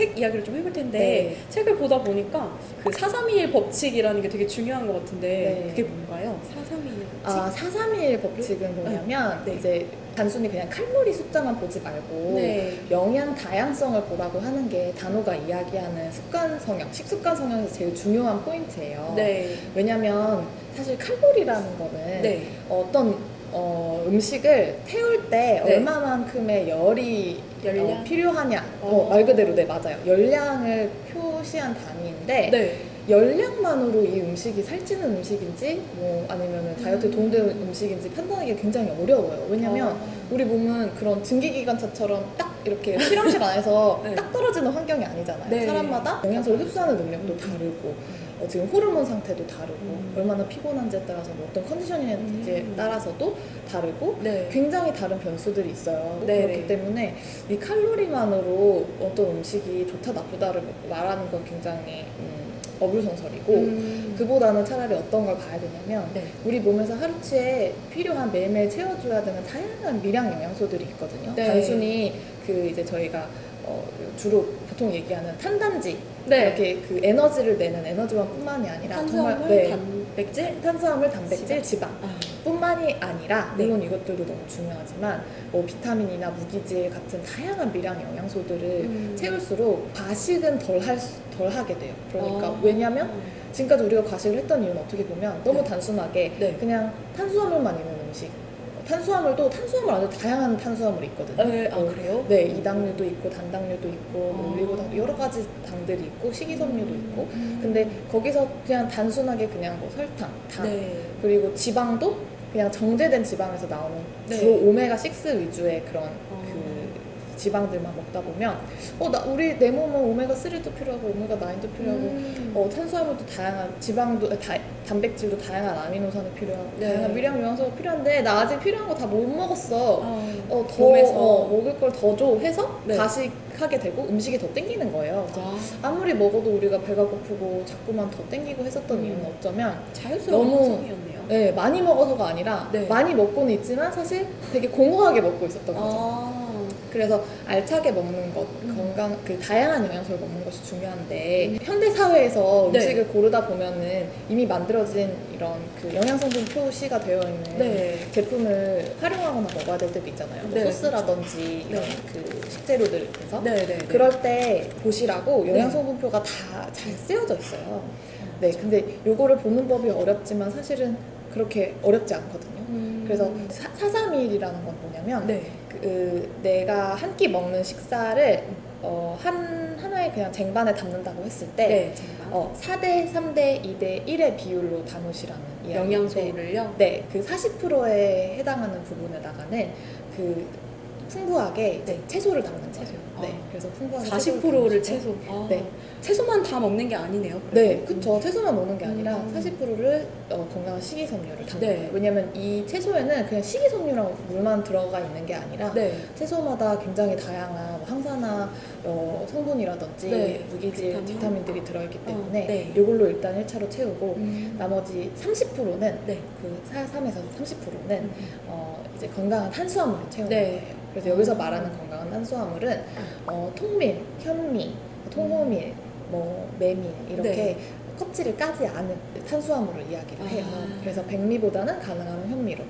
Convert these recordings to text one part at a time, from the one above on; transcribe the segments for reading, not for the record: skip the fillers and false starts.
책 이야기를 좀 해볼 텐데 네. 책을 보다 보니까 그 4-3-2-1 법칙이라는 게 되게 중요한 것 같은데 네. 그게 뭔가요? 4-3-2-1 법칙? 4-3-1 법칙은 뭐냐면 네. 이제 단순히 그냥 칼로리 숫자만 보지 말고 네. 영양 다양성을 보라고 하는 게 단호가 이야기하는 습관 성형, 식습관 성형에서 제일 중요한 포인트예요. 네. 왜냐면 사실 칼로리라는 거는 네. 어떤 음식을 태울 때 네. 얼마만큼의 열이 열량? 필요하냐 어. 말 그대로 네 맞아요. 열량을 표시한 단위인데 네. 열량만으로 이 음식이 살찌는 음식인지 뭐 아니면 다이어트에 도움되는 음식인지 판단하기가 굉장히 어려워요. 왜냐면 우리 몸은 그런 증기기관차처럼 딱 이렇게 실험실 안에서 네. 딱 떨어지는 환경이 아니잖아요. 네. 사람마다 영양소를 흡수하는 능력도 다르고 지금 호르몬 상태도 다르고 얼마나 피곤한지에 따라서 뭐 어떤 컨디션인지에 따라서도 다르고 네. 굉장히 다른 변수들이 있어요. 네. 그렇기 때문에 이 칼로리만으로 어떤 음식이 좋다 나쁘다를 말하는 건 굉장히 어불성설이고 그보다는 차라리 어떤 걸 봐야 되냐면 네. 우리 몸에서 하루치에 필요한 매일매일 채워줘야 되는 다양한 미량 영양소들이 있거든요. 네. 단순히 그 이제 저희가 주로 보통 얘기하는 탄단지 네. 이렇게 그 에너지를 내는 에너지원뿐만이 아니라 탄수화물, 정말 네. 단백질, 탄수화물, 단백질, 지방. 아. 뿐만이 아니라 네. 물론 이것들도 너무 중요하지만 뭐 비타민이나 무기질 같은 다양한 미량 영양소들을 채울수록 과식은 덜 하게 돼요. 그러니까 왜냐면 지금까지 우리가 과식을 했던 이유는 어떻게 보면 너무 네. 단순하게 네. 그냥 탄수화물만 있는 음식. 탄수화물도 탄수화물 안에 다양한 탄수화물이 있거든요. 네. 아, 그래요? 네, 이당류도 있고 단당류도 있고 뭐 아. 올리고당 여러 가지 당들이 있고 식이섬유도 있고 근데 거기서 그냥 단순하게 그냥 뭐 설탕, 당 네. 그리고 지방도 그냥 정제된 지방에서 나오는 네. 주로 오메가6 위주의 그런 그 지방들만 먹다 보면 우리 내 몸은 오메가3도 필요하고 오메가9도 필요하고 탄수화물도 다양한 지방도 단백질도 다양한 아미노산이 필요하고 네. 다양한 미량 영양소가 필요한데 나 아직 필요한 거 다 못 먹었어. 몸에서. 먹을 걸 더 줘 해서 네. 과식하게 되고 음식이 더 땡기는 거예요. 아무리 먹어도 우리가 배가 고프고 자꾸만 더 땡기고 했었던 이유는 어쩌면 자연스러운 너무 현상이었네요. 네, 많이 먹어서가 아니라 네. 많이 먹고는 있지만 사실 되게 공허하게 먹고 있었던 거죠. 그래서 알차게 먹는 것, 건강, 그 다양한 영양소를 먹는 것이 중요한데 현대 사회에서 네. 음식을 고르다 보면은 이미 만들어진 이런 그 영양성분 표시가 되어 있는 네. 제품을 활용하거나 먹어야 될 때도 있잖아요. 뭐 네, 소스라든지 이런 그 식재료들에서 네. 그럴 때 보시라고 영양성분표가 다 잘 쓰여져 있어요. 네, 근데 요거를 보는 법이 어렵지만 사실은 그렇게 어렵지 않거든요. 그래서 4-3-1이라는 건 뭐냐면 네. 내가 한 끼 먹는 식사를 하나의 그냥 쟁반에 담는다고 했을 때 4대 3대 2대 1의 비율로 담으시라는 이야기인데 영양소를요? 네, 그 40%에 해당하는 부분에다가는 그 풍부하게 이제 채소를 담는 거예요. 네, 그래서 풍부하게 40%를 채소. 네. 채소만 다 먹는 게 아니네요. 네, 그쵸. 채소만 먹는 게 아니라 40%를 건강한 식이섬유를 담는 네. 거예요. 왜냐면 이 채소에는 그냥 식이섬유랑 물만 들어가 있는 게 아니라 네. 채소마다 굉장히 다양한 뭐 항산화 성분이라든지 네. 비타민, 비타민들이 들어있기 때문에 네. 이걸로 일단 1차로 채우고 나머지 30%는 네. 그 4-3에서 30%는 이제 건강한 탄수화물을 채우는 네. 거예요. 그래서 여기서 말하는 건강한 탄수화물은 통밀, 현미, 통호밀, 뭐 메밀 이렇게 네. 껍질을 까지 않은 탄수화물을 이야기를 해요. 그래서 백미보다는 가능하면 현미로,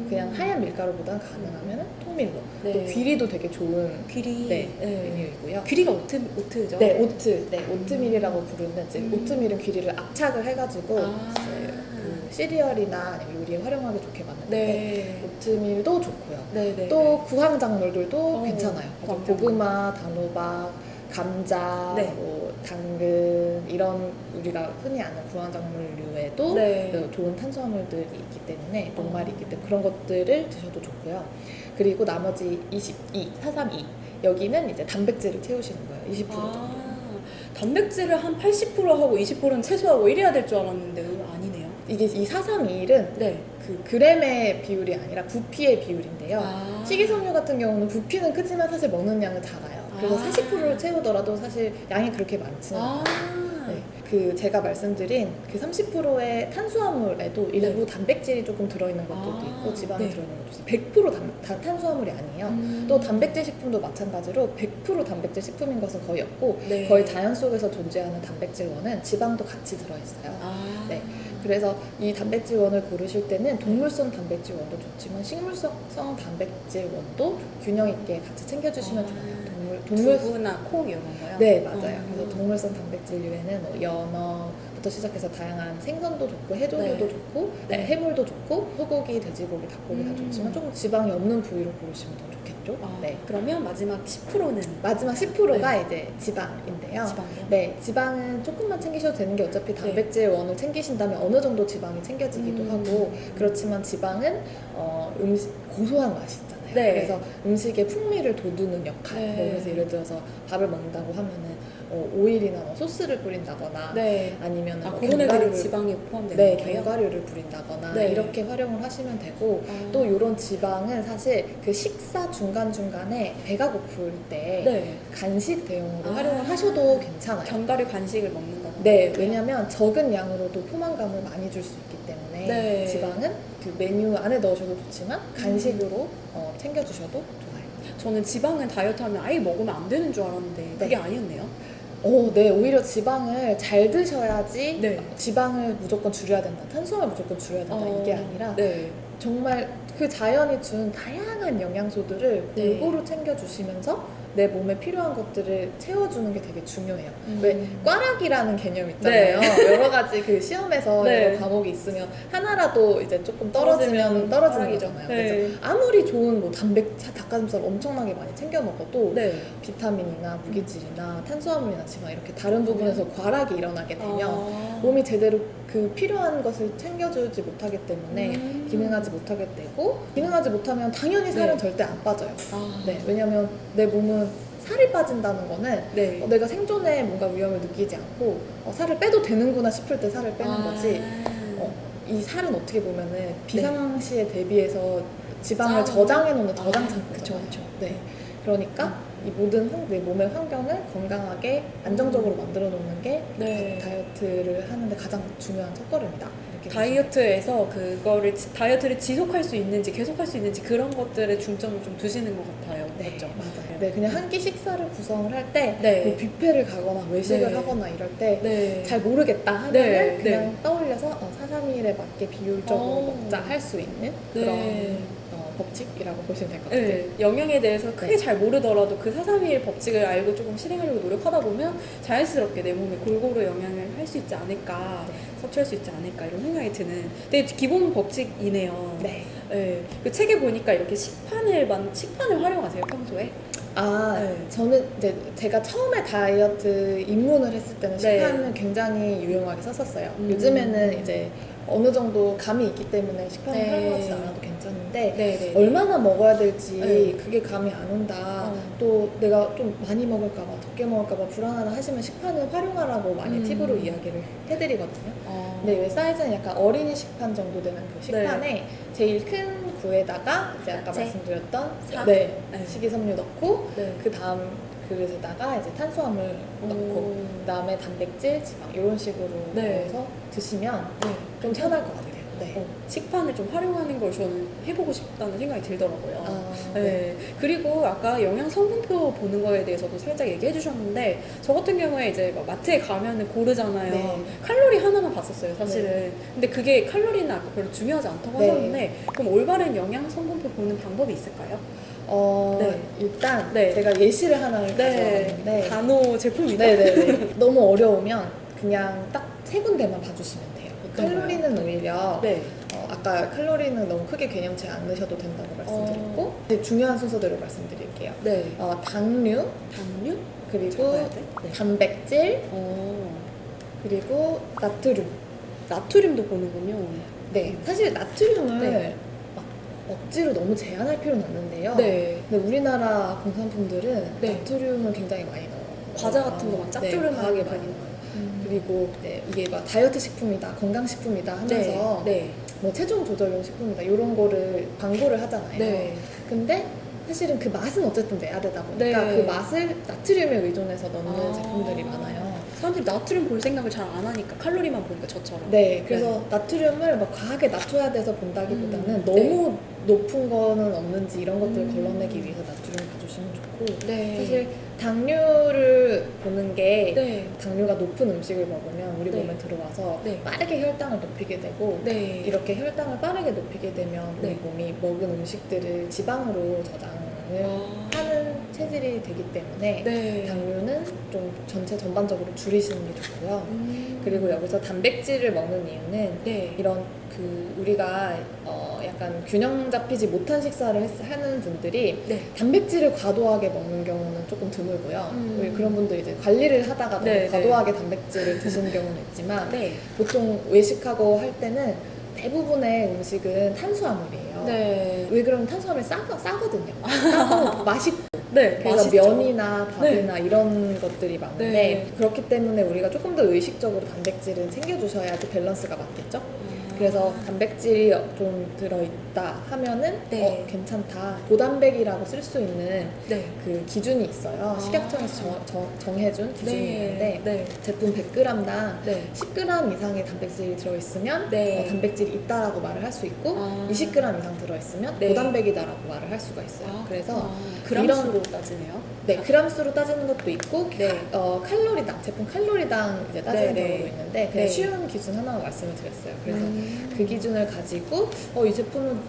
그냥 하얀 밀가루보다는 가능하면 통밀로. 네. 또 귀리도 되게 좋은 귀리. 메뉴이고요. 귀리가 오트죠? 네, 오트밀이라고 부르는 이제 오트밀은 귀리를 압착을 해가지고 이제 그 시리얼이나 아니면 요리에 활용하기 좋게 만드는데 네. 오트밀도 좋고요. 네. 또 구황작물들도 괜찮아요. 구황작물. 고구마, 단호박, 감자, 네. 뭐 당근 이런 우리가 흔히 아는 구황작물류에도 네. 좋은 탄수화물들이 있기 때문에 녹말이 있기 때문에 그런 것들을 드셔도 좋고요. 그리고 나머지 4-3-2 여기는 이제 단백질을 채우시는 거예요. 20% 정도. 단백질을 한 80%하고 20%는 채소하고 이래야 될 줄 알았는데 아니네요. 이게 이 4-3-2-1은 네. 그 그램의 비율이 아니라 부피의 비율인데요. 식이섬유 같은 경우는 부피는 크지만 사실 먹는 양은 작아요. 그래서 40%를 채우더라도 사실 양이 그렇게 많지는 않아요. 네. 그 제가 말씀드린 그 30%의 탄수화물에도 일부 단백질이 조금 들어있는 것들도 있고 지방이 네. 들어있는 것도 있어요. 100% 탄수화물이 아니에요. 또 단백질 식품도 마찬가지로 100% 단백질 식품인 것은 거의 없고 네. 거의 자연 속에서 존재하는 단백질원은 지방도 같이 들어있어요. 네. 그래서 이 단백질원을 고르실 때는 동물성 단백질원도 좋지만 식물성 단백질원도 균형 있게 같이 챙겨주시면 좋아요. 두부나 콩 이런 거요? 네, 맞아요. 그래서 동물성 단백질류에는 뭐 연어부터 시작해서 다양한 생선도 좋고 해조류도 네. 좋고 네. 해물도 좋고 소고기, 돼지고기, 닭고기 다 좋지만 조금 지방이 없는 부위로 고르시면 더 좋겠죠. 네. 그러면 마지막 10%는 마지막 10%가 이제 지방인데요. 지방이요? 네, 지방은 조금만 챙기셔도 되는 게 어차피 단백질원을 챙기신다면 어느 정도 지방이 챙겨지기도 하고 그렇지만 지방은 고소한 맛이 있잖아요. 네. 그래서 음식의 풍미를 돋우는 역할. 네. 뭐 그래서 예를 들어서 밥을 먹는다고 하면은 오일이나 뭐 소스를 뿌린다거나 네. 아니면 그런 애들이 지방이 포함되는 네, 거예요? 견과류를 뿌린다거나 네. 이렇게 활용을 하시면 되고 또 이런 지방은 사실 그 식사 중간중간에 배가 고플 때 네. 간식 대용으로 활용을 하셔도 괜찮아요. 견과류 간식을 먹는다고. 네, 왜냐면 적은 양으로도 포만감을 많이 줄 수 있기 때문에 네. 지방은 그 메뉴 안에 넣으셔도 좋지만 간식으로 챙겨주셔도 좋아요. 저는 지방은 다이어트 하면 아예 먹으면 안 되는 줄 알았는데 그게 아니었네요. 네, 오히려 지방을 잘 드셔야지 네. 지방을 무조건 줄여야 된다, 탄수화물 무조건 줄여야 된다 이게 아니라 네. 정말 그 자연이 준 다양한 영양소들을 네. 골고루 챙겨주시면서 내 몸에 필요한 것들을 채워주는 게 되게 중요해요. 왜 꽈락이라는 개념 있잖아요. 네. 여러 가지 그 시험에서 네. 여러 과목이 있으면 하나라도 이제 조금 떨어지는 거잖아요. 네. 그래서 아무리 좋은 뭐 닭가슴살 엄청나게 많이 챙겨 먹어도 네. 비타민이나 무기질이나 탄수화물이나 지방 이렇게 다른 부분에서 과락이 일어나게 되면 몸이 제대로 그 필요한 것을 챙겨주지 못하기 때문에 기능하지 못하게 되고 기능하지 못하면 당연히 살은 절대 안 빠져요. 네, 왜냐면 내 몸은 살이 빠진다는 거는 네. 내가 생존에 뭔가 위험을 느끼지 않고 살을 빼도 되는구나 싶을 때 살을 빼는 거지 이 살은 어떻게 보면은 비상시에 대비해서 지방을 저장해 놓는 저장 창고죠. 네. 그러니까 이 모든 내 몸의 환경을 건강하게 안정적으로 만들어 놓는 게 다이어트를 하는데 가장 중요한 첫걸음이다. 이렇게 다이어트에서 그거를 다이어트를 지속할 수 있는지 계속할 수 있는지 그런 것들에 중점을 좀 두시는 것 같아요. 네, 맞죠? 맞아요. 네, 그냥 한 끼 식사를 구성을 할 때 뭐 뷔페를 가거나 외식을 하거나 이럴 때 잘 모르겠다 하면은 그냥 떠올려서 4-3-1에 맞게 비율적으로 먹자 할 수 있는 그런 법칙이라고 보시면 될 것 같아요. 네, 영양에 대해서 크게 잘 모르더라도 그 4-3-1 법칙을 알고 조금 실행하려고 노력하다 보면 자연스럽게 내 몸에 골고루 영양을 할 수 있지 않을까, 섭취할 수 있지 않을까 이런 생각이 드는 되게 기본 법칙이네요. 네. 네. 그 책에 보니까 이렇게 식판을 활용하세요, 평소에? 저는 이제 제가 처음에 다이어트 입문을 했을 때는 식판을 굉장히 유용하게 썼었어요. 요즘에는 이제 어느 정도 감이 있기 때문에 식판을 활용하지 않아도 괜찮은데 얼마나 먹어야 될지 그게 감이 안 온다. 또 내가 좀 많이 먹을까봐 적게 먹을까봐 불안하다 하시면 식판을 활용하라고 많이 팁으로 이야기를 해드리거든요. 근데 왜 사이즈는 약간 어린이 식판 정도 되는 그 식판에 제일 큰 구에다가 이제 아까 말씀드렸던 식이섬유 넣고 그 다음 그릇에다가 이제 탄수화물 넣고 그다음에 단백질, 지방 이런 식으로 넣어서 드시면 좀 편할 것 같아요. 식판을 좀 활용하는 걸 저는 해보고 싶다는 생각이 들더라고요. 그리고 아까 영양 성분표 보는 거에 대해서도 살짝 얘기해 주셨는데 저 같은 경우에 이제 막 마트에 가면은 고르잖아요. 칼로리 하나만 봤었어요, 사실은. 근데 그게 칼로리는 아까 별로 중요하지 않다고 하셨는데 그럼 올바른 영양 성분표 보는 방법이 있을까요? 일단 제가 예시를 하나 가져왔는데 단호 제품이다. 너무 어려우면 그냥 딱 3군데만 봐주시면 돼요. 칼로리는 오히려 아까 칼로리는 너무 크게 개념치 않으셔도 된다고 말씀드렸고 중요한 순서대로 말씀드릴게요. 당류 그리고 단백질 그리고 나트륨도 보는군요. 사실 나트륨을 억지로 너무 제한할 필요는 없는데요. 근데 우리나라 공산품들은 나트륨을 굉장히 많이 넣어요. 과자 같은 거 막 짭조름하게 많이 넣어요. 그리고 이게 막 다이어트 식품이다, 건강 식품이다 하면서 뭐 체중 조절용 식품이다 이런 거를 광고를 하잖아요. 근데 사실은 그 맛은 어쨌든 내야 되다 보니까 그 맛을 나트륨에 의존해서 넣는 제품들이 많아요. 사람들이 나트륨 볼 생각을 잘 안 하니까 칼로리만 보니까 저처럼. 네, 그래서 나트륨을 막 과하게 낮춰야 돼서 본다기보다는 너무 높은 거는 없는지 이런 것들을 걸러내기 위해서 나트륨을 봐주시면 좋고 네. 사실 당류를 보는 게 네. 당류가 높은 음식을 먹으면 우리 네. 몸에 들어와서 네. 빠르게 혈당을 높이게 되고 네. 이렇게 혈당을 빠르게 높이게 되면 우리 네. 몸이 먹은 음식들을 지방으로 저장을 하는 체질이 되기 때문에 네. 당류는 좀 전체 전반적으로 줄이시는 게 좋고요. 그리고 여기서 단백질을 먹는 이유는 네. 이런 우리가 약간 균형 잡히지 못한 식사를 하는 분들이 네. 단백질을 과도하게 먹는 경우는 조금 드물고요. 우리 그런 분들 이제 관리를 하다가 너무 네, 과도하게 단백질을 드시는 경우는 있지만 네. 보통 외식하고 할 때는 대부분의 음식은 탄수화물이에요. 네. 왜 그러면 탄수화물이 싸거든요. 싸고 맛있고 네. 그래서 맛있죠. 면이나 밥이나 이런 것들이 많은데 네. 그렇기 때문에 우리가 조금 더 의식적으로 단백질은 챙겨주셔야지 밸런스가 맞겠죠? 그래서 단백질이 좀 들어있다 하면은 네. 괜찮다. 고단백이라고 쓸 수 있는 네. 그 기준이 있어요. 식약청에서 정해준 기준이 있는데 네. 제품 100g당 네. 10g 이상의 단백질이 들어있으면 네. 단백질이 있다라고 말을 할 수 있고 20g 이상 들어있으면 네. 고단백이다라고 말을 할 수가 있어요. 그래서 그람수로 따지네요. 네, 그람수로 따지는 것도 있고 네. 칼로리당, 제품 칼로리당 이제 따지는 네, 네. 경우도 있는데 그냥 네. 쉬운 기준 하나만 말씀을 드렸어요. 그래서 그 기준을 가지고 이 제품은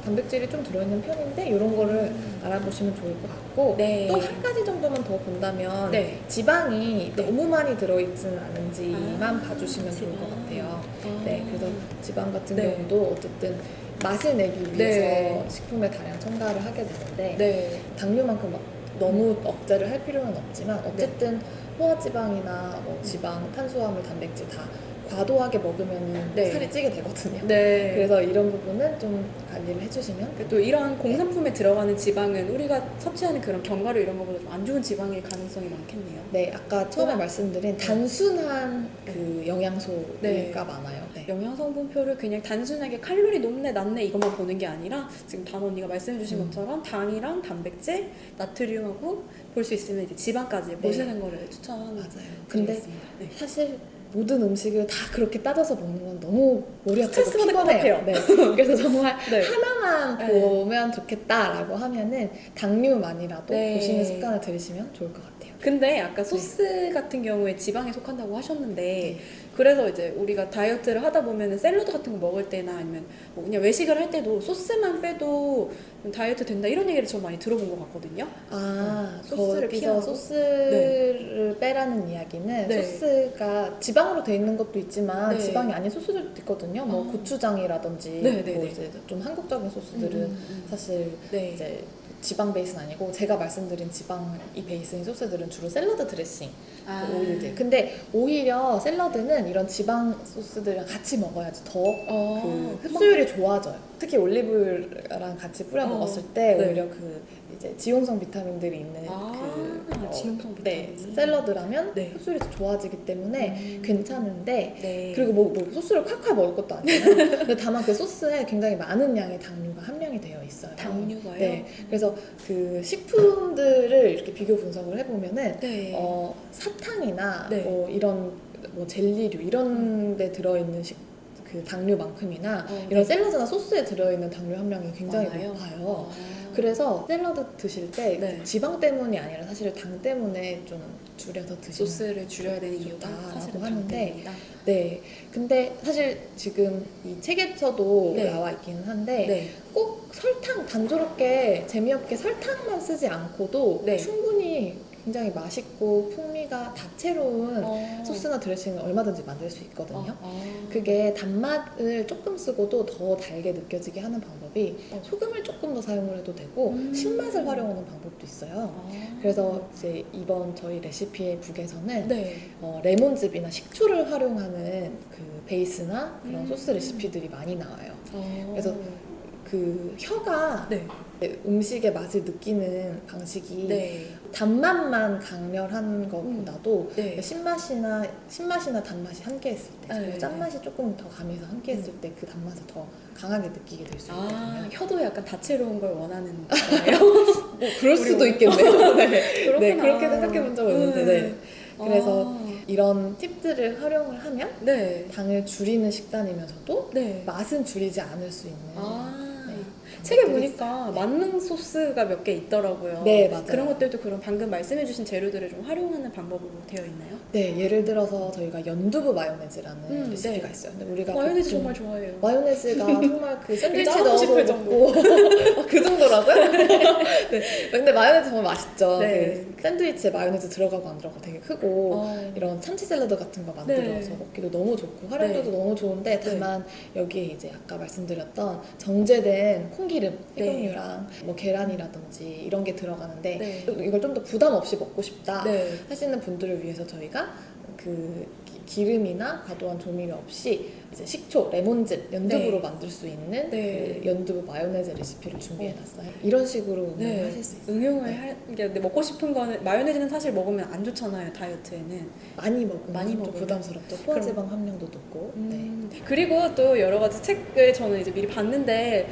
단백질이 좀 들어있는 편인데 이런 거를 알아보시면 좋을 것 같고 네. 또 한 가지 정도만 더 본다면 네. 지방이 너무 많이 들어있지는 않은지만 봐주시면 좋을 것 지방. 같아요. 네, 그래서 지방 같은 네. 경우도 어쨌든 맛을 내기 위해서 네. 식품에 다량 첨가를 하게 되는데 네. 당류만큼 막 너무 억제를 할 필요는 없지만 어쨌든 포화지방이나 뭐 지방, 탄수화물, 단백질 다 과도하게 먹으면 네. 살이 찌게 되거든요. 네. 그래서 이런 부분은 좀 관리를 해주시면 또 이런 공산품에 들어가는 지방은 우리가 섭취하는 그런 견과류 이런 것보다 좀 안 좋은 지방일 가능성이 많겠네요. 네, 아까 처음에 말씀드린 단순한 네. 그 영양소가 네. 많아요. 네. 영양성분표를 그냥 단순하게 칼로리 높네 낮네 이것만 보는 게 아니라 지금 단 언니가 말씀해주신 것처럼 당이랑 단백질, 나트륨하고 볼 수 있으면 이제 지방까지 보시는 거를 추천드리겠습니다. 맞아요. 근데 네. 사실 모든 음식을 다 그렇게 따져서 먹는 건 너무 머리 아프고 스트레스 받을 것 피곤해요. 네. 그래서 정말 네. 하나만 네. 보면 좋겠다라고 하면은 당류만이라도 네. 보시는 습관을 들이시면 좋을 것 같아요. 근데 아까 소스 같은 경우에 지방에 속한다고 하셨는데 네. 그래서 이제 우리가 다이어트를 하다 보면 샐러드 같은 거 먹을 때나 아니면 뭐 그냥 외식을 할 때도 소스만 빼도 다이어트 된다 이런 얘기를 좀 많이 들어본 것 같거든요. 소스를 거기서 피하고? 소스를 빼라는 이야기는 네. 소스가 지방으로 돼 있는 것도 있지만 네. 지방이 아닌 소스들도 있거든요. 뭐 아. 고추장이라든지 네, 네, 뭐 네. 이제 좀 한국적인 소스들은 사실 네. 이제 지방 베이스는 아니고 제가 말씀드린 지방이 베이스인 소스들은 주로 샐러드 드레싱, 그 오일들. 근데 오히려 샐러드는 이런 지방 소스들이랑 같이 먹어야지 더 그 흡수율이 좋아져요. 특히 올리브유랑 같이 뿌려 먹었을 때 네. 오히려 그 이제 지용성 비타민들이 있는 지용성 비타민. 네, 샐러드라면 네. 흡수율이 더 좋아지기 때문에 괜찮은데 네. 그리고 뭐 소스를 콸콸 먹을 것도 아니에요. 근데 다만 그 소스에 굉장히 많은 양의 당류가 함량이 되어 있어요. 당류가요? 네. 그래서 그 식품들을 이렇게 비교 분석을 해보면은 네. 사탕이나 네. 뭐 이런 뭐 젤리류 이런 데 들어있는 그 당류만큼이나 이런 네. 샐러드나 소스에 들어있는 당류 함량이 굉장히 많아요? 높아요. 그래서 샐러드 드실 때 네. 지방 때문이 아니라 사실 당 때문에 좀 줄여서 드시면 소스를 줄여야 되는 이유가 좋다라고 사실은 하는데 당때문이다. 네. 근데 사실 지금 이 책에서도 네. 나와 있기는 한데 네. 꼭 설탕 단조롭게 재미없게 설탕만 쓰지 않고도 네. 충분히 굉장히 맛있고 풍미가 다채로운 소스나 드레싱을 얼마든지 만들 수 있거든요. 그게 단맛을 조금 쓰고도 더 달게 느껴지게 하는 방법이 소금을 조금 더 사용을 해도 되고 신맛을 활용하는 방법도 있어요. 그래서 이제 이번 저희 레시피의 북에서는 네. 레몬즙이나 식초를 활용하는 그 베이스나 그런 소스 레시피들이 많이 나와요. 그래서 그 혀가 네. 음식의 맛을 느끼는 방식이 네. 단맛만 강렬한 것보다도 네. 신맛이나 단맛이 함께했을 때 네. 그리고 짠맛이 조금 더 가미해서 함께했을 때 그 단맛을 더 강하게 느끼게 될 수 있거든요. 혀도 약간 다채로운 걸 원하는 거예요? 그럴 수도 있겠네요. 네. 그렇구나. 네, 그렇게 생각해 본 적은 없는데 네. 그래서 아. 이런 팁들을 활용을 하면 네. 당을 줄이는 식단이면서도 네. 맛은 줄이지 않을 수 있는 네, 책에 것들이 보니까 있어요. 네. 만능 소스가 몇 개 있더라고요. 네, 맞아요. 그런 것들도 그런 방금 말씀해주신 재료들을 좀 활용하는 방법으로 되어 있나요? 네, 예를 들어서 저희가 연두부 마요네즈라는 레시피가 네. 있어요. 근데 우리가 마요네즈 보통 정말 좋아해요. 마요네즈가 정말 그 샌드위치 짜고 넣어서 싶을 먹고 그 정도라고요? 네. 근데 마요네즈 정말 맛있죠. 네. 그 샌드위치에 마요네즈 들어가고 안 들어가고 되게 크고 이런 참치 샐러드 같은 거 만들어서 네. 먹기도 너무 좋고 활용도도 네. 너무 좋은데 다만 여기에 이제 아까 말씀드렸던 정제된 콩기름, 네. 식용유랑 뭐 계란이라든지 이런 게 들어가는데 네. 이걸 좀 더 부담 없이 먹고 싶다 네. 하시는 분들을 위해서 저희가 그 기름이나 과도한 조미료 없이 이제 식초, 레몬즙, 연두부로 네. 만들 수 있는 네. 그 연두부 마요네즈 레시피를 준비해놨어요. 이런 식으로 네. 하실 수 있어요. 응용을 네. 할, 근데 먹고 싶은 거는 마요네즈는 사실 먹으면 안 좋잖아요, 다이어트에는. 많이 먹으면 많이 좀 먹으면. 부담스럽죠. 포화지방 함량도 높고. 네. 그리고 또 여러 가지 책을 저는 이제 미리 봤는데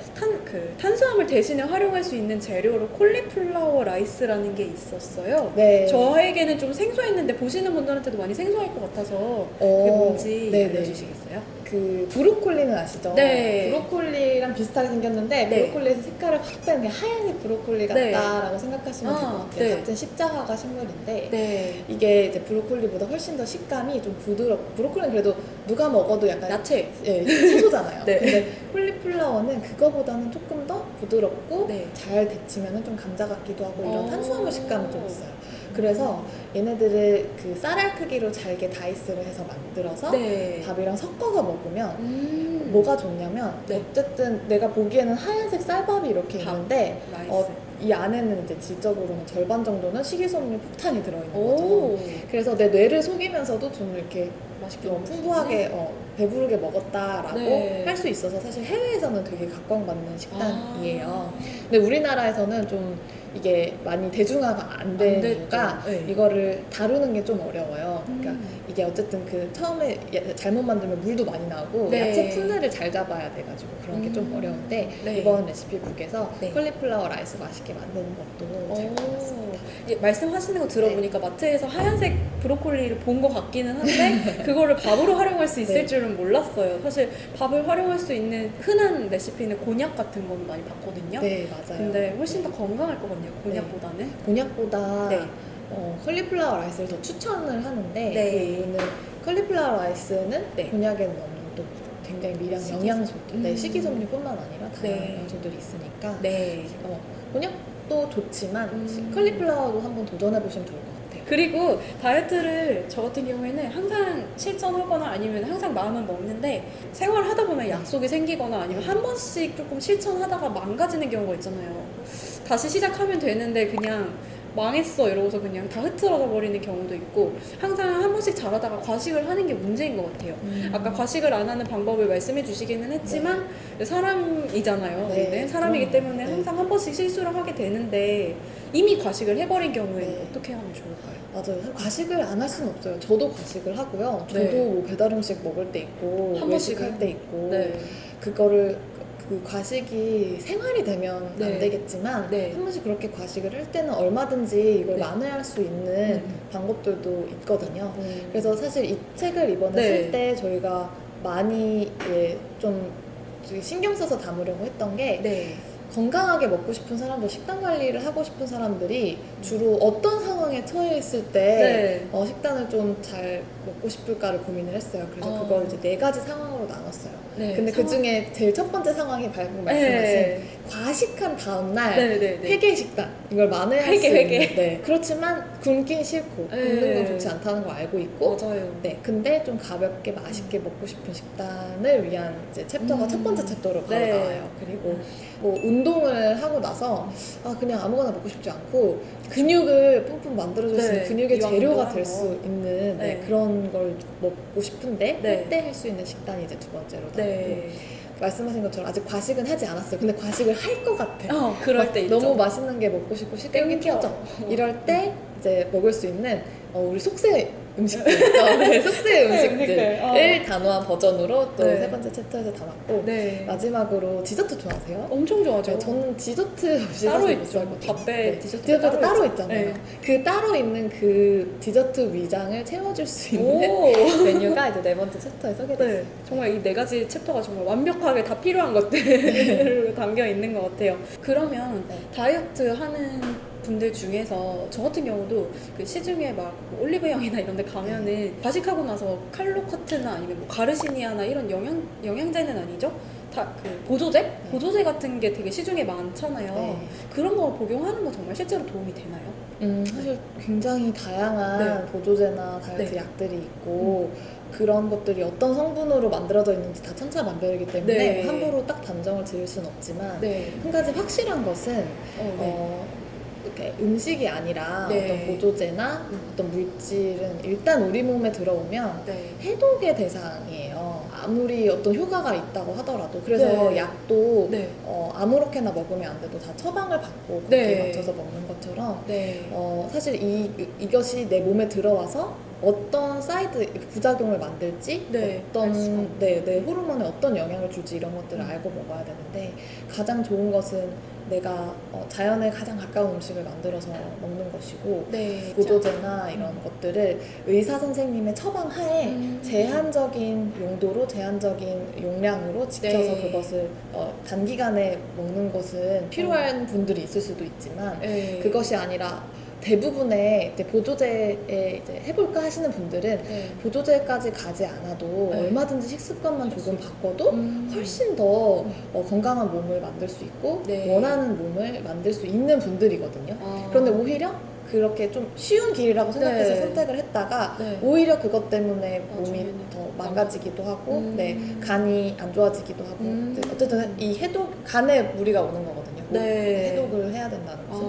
탄수화물 대신에 활용할 수 있는 재료로 콜리플라워 라이스라는 게 있었어요. 네. 저에게는 좀 생소했는데 보시는 분들한테도 많이 생소할 것 같아서 그게 뭔지 네네. 알려주시겠어요? 그 브로콜리는 아시죠? 네. 브로콜리랑 비슷하게 생겼는데 네. 브로콜리에서 색깔을 확 뺀 하얀 브로콜리 네. 같다라고 생각하시면 될 것 같아요. 네. 같은 십자화가 식물인데 네. 이게 이제 브로콜리보다 훨씬 더 식감이 좀 부드럽고 브로콜리는 그래도 누가 먹어도 약간 야채. 예, 채소잖아요. 네. 근데 콜리플라워는 그거보다는 조금 더 부드럽고 네. 잘 데치면 좀 감자 같기도 하고 이런 탄수화물 식감이 좀 있어요. 음. 그래서 얘네들을 그 쌀알 크기로 잘게 다이스를 해서 만들어서 네. 밥이랑 섞어서 먹으면 뭐가 좋냐면 네. 어쨌든 내가 보기에는 하얀색 쌀밥이 이렇게 밥. 있는데 라이스. 이 안에는 이제 질적으로는 절반 정도는 식이섬유 폭탄이 들어있는 거죠. 오. 그래서 내 뇌를 속이면서도 좀 이렇게 맛있게 좀 먹을 수 풍부하게 있네. 배부르게 먹었다라고 네. 할 수 있어서 사실 해외에서는 되게 각광받는 식단이에요. 아. 근데 우리나라에서는 좀 이게 많이 대중화가 안 된 됐죠. 이유가 네. 이거를 다루는 게 좀 어려워요. 그러니까 음. 이게 어쨌든 그 처음에 잘못 만들면 물도 많이 나오고 네. 야채 풋내를 잘 잡아야 돼가지고 그런 게 좀 어려운데 네. 이번 레시피북에서 네. 컬리플라워 라이스 맛있게 만드는 것도 잘 나왔습니다. 말씀하시는 거 들어보니까 네. 마트에서 하얀색 브로콜리를 본 것 같기는 한데 그거를 밥으로 활용할 수 있을 네. 줄은 몰랐어요. 사실 밥을 활용할 수 있는 흔한 레시피는 곤약 같은 거는 많이 봤거든요. 네, 맞아요. 근데 훨씬 더 건강할 것 같네요. 곤약보다는. 곤약보다 네. 컬리플라워 라이스를 더 추천을 하는데 네. 그 이유는 컬리플라워 라이스는 네. 곤약에는 없는 또 굉장히 미량 식이섬유. 영양소들, 네, 식이섬유뿐만 아니라 다양한 네. 영양소들이 있으니까 네. 곤약도 좋지만 음. 컬리플라워도 한번 도전해 보시면 좋을 것 같아요. 그리고 다이어트를 저 같은 경우에는 항상 실천하거나 아니면 항상 마음은 먹는데 생활하다 보면 약속이 생기거나 아니면 한 번씩 조금 실천하다가 망가지는 경우가 있잖아요. 다시 시작하면 되는데 그냥 망했어 이러고서 그냥 다 흐트러져 버리는 경우도 있고 항상 한 번씩 잘하다가 과식을 하는 게 문제인 것 같아요. 아까 과식을 안 하는 방법을 말씀해 주시기는 했지만 사람이잖아요. 네, 우리는 사람이기 그럼요. 때문에 네. 항상 한 번씩 실수를 하게 되는데 이미 과식을 해버린 경우에는 네. 어떻게 하면 좋을까요? 맞아요. 사실 과식을 안 할 수는 없어요. 저도 과식을 하고요. 저도 네. 뭐 배달 음식 먹을 때 있고 한 외식할 번씩은? 때 있고 네. 그거를 그 과식이 생활이 되면 네. 안 되겠지만 네. 한 번씩 그렇게 과식을 할 때는 얼마든지 이걸 네. 만회할 수 있는 음. 방법들도 있거든요. 음. 그래서 사실 이 책을 이번에 네. 쓸 때 저희가 많이 좀 신경 써서 담으려고 했던 게 네. 건강하게 먹고 싶은 사람들, 식단 관리를 하고 싶은 사람들이 주로 어떤 상황에 처해 있을 때 네. 식단을 좀 잘 먹고 싶을까를 고민을 했어요. 그래서 그걸 이제 4가지 상황으로 나눴어요. 네. 근데 그 중에 제일 첫 번째 상황이 방금 말씀하신 네. 과식한 다음날 네, 네, 네. 회개 식단 이걸 만회할 회개, 수 회개. 있는 네. 그렇지만 굶긴 싫고 네. 굶는 건 좋지 않다는 걸 알고 있고 맞아요. 네, 근데 좀 가볍게 맛있게 먹고 싶은 식단을 위한 이제 챕터가 첫 번째 챕터로 바로 네. 나와요. 그리고 뭐 운동을 하고 나서 그냥 아무거나 먹고 싶지 않고 근육을 뿜뿜 만들어줄 수 있는 네. 근육의 이완 재료가 운동하는 될 수 거. 있는 네. 그런 걸 먹고 싶은데 네. 그때 할 수 있는 식단이 이제 두 번째로 나오고 네. 말씀하신 것처럼 아직 과식은 하지 않았어요. 근데 과식을 할 것 같아. 그럴 때 있죠. 너무 맛있는 게 먹고 싶고 식욕이 땡겨. 켜져. 이럴 때 이제 먹을 수 있는 우리 속세 음식들 네, 속세 음식들을 단호한 버전으로 또 네. 세 번째 챕터에서 담았고 네. 마지막으로 디저트 좋아하세요? 엄청 좋아하죠. 네, 저는 디저트 없이 따로 사실 못 있죠. 살거든요. 밥에 네. 디저트가 디저트가 따로 있죠. 있잖아요. 네. 그 따로 있는 그 디저트 위장을 채워줄 수 있는 오. 메뉴가 이제 네 번째 챕터에 소개되어 네, 있어요. 정말 이 네 가지 챕터가 정말 완벽하게 다 필요한 것들로 담겨 있는 것 같아요. 그러면 네. 다이어트 하는 분들 중에서 저 같은 경우도 그 시중에 막 올리브영이나 이런 데 가면은 과식하고 나서 칼로 커트나 아니면 뭐 가르시니아나 이런 영양제는 아니죠? 다 그 보조제? 보조제 같은 게 되게 시중에 많잖아요. 네. 그런 거 복용하는 거 정말 실제로 도움이 되나요? 사실 굉장히 다양한 네. 보조제나 다이어트 네. 약들이 있고 그런 것들이 어떤 성분으로 만들어져 있는지 다 천차만별이기 때문에 네. 함부로 딱 단정을 지을 수는 없지만 네. 한 가지 확실한 것은 네. 이렇게 음식이 아니라 네. 어떤 보조제나 어떤 물질은 일단 우리 몸에 들어오면 네. 해독의 대상이에요. 아무리 어떤 효과가 있다고 하더라도 그래서 네. 약도 네. 아무렇게나 먹으면 안 돼도 다 처방을 받고 거기에 네. 맞춰서 먹는 것처럼 네. 사실 이것이 내 몸에 들어와서 어떤 사이드 부작용을 만들지 네, 알 수가 어떤 내 호르몬에 어떤 영향을 줄지 이런 것들을 알고 먹어야 되는데 가장 좋은 것은 내가 자연에 가장 가까운 음식을 만들어서 먹는 것이고 네. 보조제나 이런 것들을 의사 선생님의 처방 하에 제한적인 용도로 제한적인 용량으로 지켜서 네. 그것을 단기간에 먹는 것은 필요한 분들이 있을 수도 있지만 네. 그것이 아니라 대부분의 이제 보조제에 이제 해볼까 하시는 분들은 네. 보조제까지 가지 않아도 네. 얼마든지 식습관만 조금 바꿔도 훨씬 더 건강한 몸을 만들 수 있고 네. 원하는 몸을 만들 수 있는 분들이거든요. 아. 그런데 오히려 그렇게 좀 쉬운 길이라고 생각해서 네. 선택을 했다가 네. 오히려 그것 때문에 몸이 나중에는 더 망가지기도 하고 네. 간이 안 좋아지기도 하고 어쨌든 이 해독 간에 무리가 오는 거거든요. 네. 해독을 해야 된다는 것은.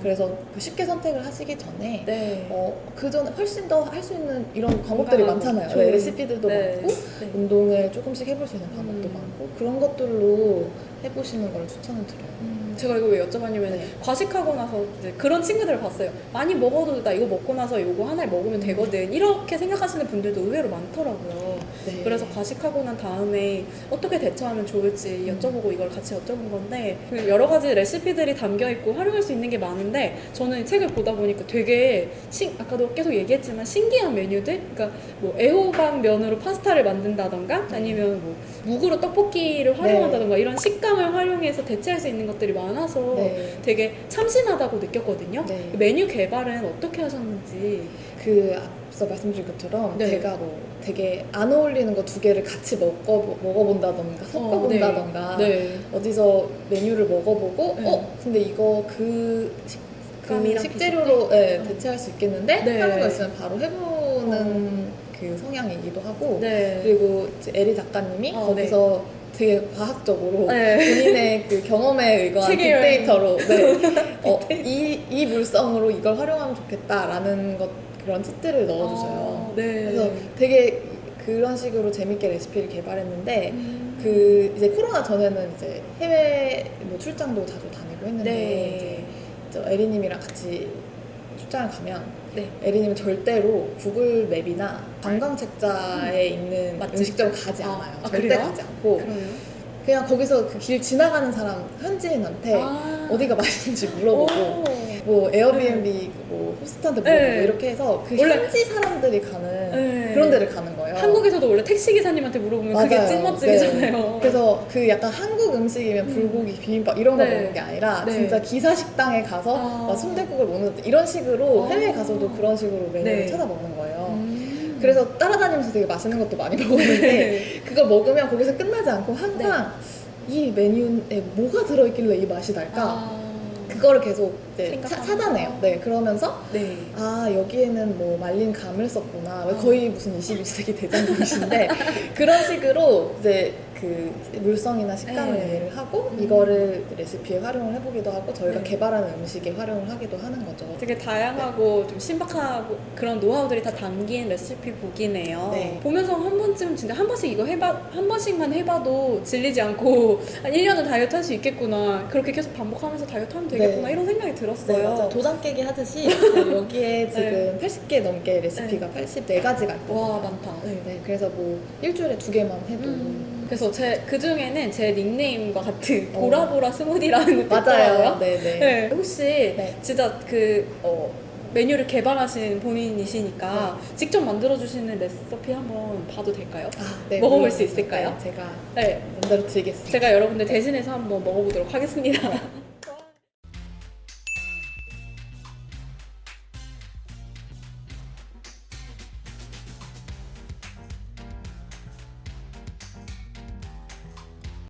그래서 쉽게 선택을 하시기 전에 네. 그 전에 훨씬 더 할 수 있는 이런 방법들이 건강한 많잖아요. 좋은- 네, 레시피들도 네. 많고 네. 운동을 조금씩 해볼 수 있는 방법도 많고 그런 것들로 해보시는 걸 추천을 드려요. 제가 이거 왜 여쭤봤냐면 네. 과식하고 나서 이제 그런 친구들을 봤어요. 많이 먹어도 나 이거 먹고 나서 이거 하나를 먹으면 되거든. 이렇게 생각하시는 분들도 의외로 많더라고요. 네. 그래서 과식하고 난 다음에 어떻게 대처하면 좋을지 여쭤보고 이걸 같이 여쭤본 건데 그 여러 가지 레시피들이 담겨 있고 활용할 수 있는 게 많은데 저는 책을 보다 보니까 되게 아까도 계속 얘기했지만 신기한 메뉴들 그러니까 뭐 애호박 면으로 파스타를 만든다던가 아니면 뭐 묵으로 떡볶이를 활용한다던가 이런 식감을 활용해서 대체할 수 있는 것들이 많아서 네. 되게 참신하다고 느꼈거든요. 네. 메뉴 개발은 어떻게 하셨는지. 그 앞서 말씀드린 것처럼 네. 제가 뭐 되게 안 어울리는 거 두 개를 같이 먹어본다던가 섞어본다던가 네. 어디서 메뉴를 먹어보고 네. 근데 이거 그 식감이랑 식재료로 비슷해? 대체할 수 있겠는데 네. 하는 거 있으면 바로 해보는 그 성향이기도 하고 네. 그리고 이제 에리 작가님이 거기서 되게 과학적으로 네. 본인의 그 경험에 의거한 세계여행. 빅데이터로 이 물성으로 이걸 활용하면 좋겠다라는 그런 팁들을 넣어주셔요. 네. 그래서 되게 그런 식으로 재밌게 레시피를 개발했는데 그 이제 코로나 전에는 이제 해외 뭐 출장도 자주 다니고 했는데 네. 이제 저 에리님이랑 같이 출장을 가면 네. 에리님은 절대로 구글 맵이나 관광 책자에 있는 맛집? 음식점 가지 않아요. 절대 그래요? 가지 않고 그러네요. 그냥 거기서 그 길 지나가는 사람 현지인한테 어디가 맛있는지 물어보고 뭐 에어비앤비 뭐 호스트한테 물어보고 네. 이렇게 해서 그 원래- 현지 사람들이 가는 네. 그런 데를 가는 거예요. 한국에서도 원래 택시 기사님한테 물어보면 그게 맞아요. 찐맛집이잖아요. 네. 그래서 그 약간 한국 음식이면 불고기, 비빔밥 이런 거 네. 먹는 게 아니라 네. 진짜 기사 식당에 가서 막 순댓국을 먹는 이런 식으로 해외에 가서도 그런 식으로 메뉴를 네. 찾아 먹는 거예요. 그래서 따라다니면서 되게 맛있는 것도 많이 먹었는데 네. 그걸 먹으면 거기서 끝나지 않고 항상 이 메뉴에 뭐가 들어있길래 이 맛이 날까? 그거를 계속 이제 생각하면서. 찾아내요. 네, 그러면서 네. 아 여기에는 뭐 말린 감을 썼구나. 거의 무슨 21세기 대장금이신데 그런 식으로 이제 그 물성이나 식감을 네. 이해를 하고 이거를 레시피에 활용을 해보기도 하고 저희가 네. 개발하는 음식에 활용을 하기도 하는 거죠. 되게 다양하고 좀 신박하고 그런 노하우들이 다 담긴 레시피 북이네요. 네. 보면서 한 번쯤 진짜 한 번씩 이거 한 번씩만 해봐도 질리지 않고 한 1년은 다이어트 할 수 있겠구나. 그렇게 계속 반복하면서 다이어트 하면 되겠구나. 네. 이런 생각이 들었어요. 네, 맞아요. 도장 깨기 하듯이 여기에 지금 80개 넘게 레시피가 84가지가 있거든요. 와, 많다. 네. 네, 그래서 뭐 일주일에 2개만 해도 그래서 그 중에는 제 닉네임과 같은 보라보라 스무디라는 것도 맞아요. 있더라고요. 네네. 네, 혹시 네. 진짜 메뉴를 개발하신 본인이시니까 직접 만들어주시는 레시피 한번 봐도 될까요? 네, 먹어볼 물론 수 있을까요? 네, 제가 네. 만들어 드리겠습니다. 제가 여러분들 대신해서 한번 먹어보도록 하겠습니다.